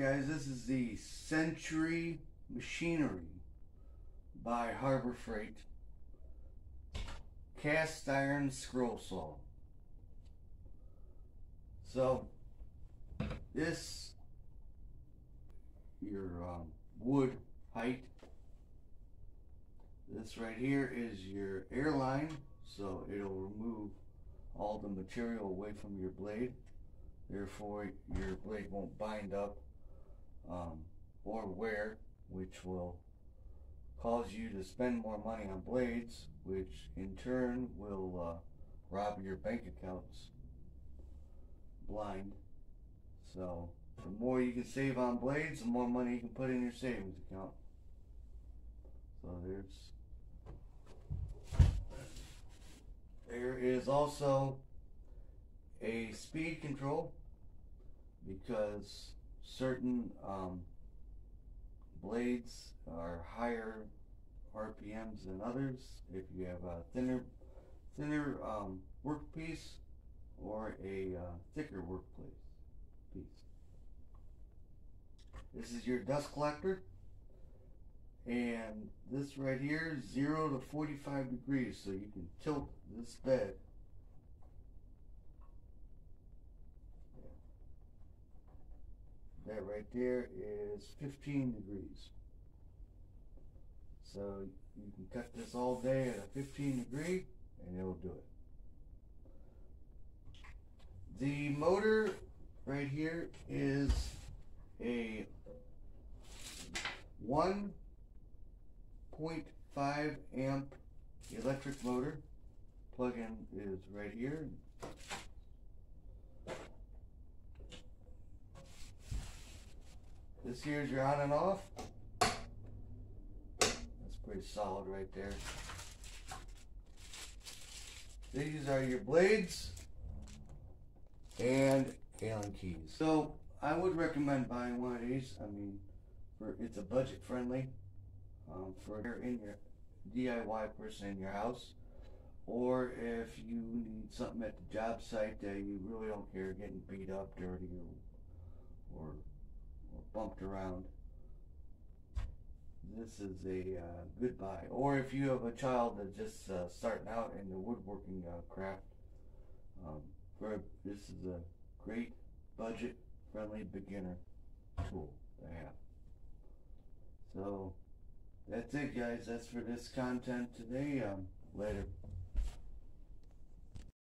guys, this is the Century Machinery by Harbor Freight cast iron scroll saw. So this, your wood height. This right here is your airline, so it'll remove all the material away from your blade. Therefore, your blade won't bind up or wear, which will cause you to spend more money on blades, which in turn will rob your bank accounts blind. So the more you can save on blades, the more money you can put in your savings account. So there is also a speed control, because certain blades are higher RPMs than others. If you have a thinner workpiece or a thicker piece. This is your dust collector, and this right here is 0 to 45 degrees, so you can tilt this bed. That right there is 15 degrees. So you can cut this all day at a 15 degree and it'll do it. The motor right here is a 1.5 amp electric motor. Plug-in is right here. This here is your on and off. That's pretty solid right there. These are your blades and Allen keys. So I would recommend buying one of these. I mean, it's a budget friendly for in your DIY person in your house, or if you need something at the job site that you really don't care getting beat up, dirty, or bumped around. This is a good buy. Or if you have a child that's just starting out in the woodworking craft, this is a great budget friendly beginner tool to have. So that's it, guys. That's for this content today. Later.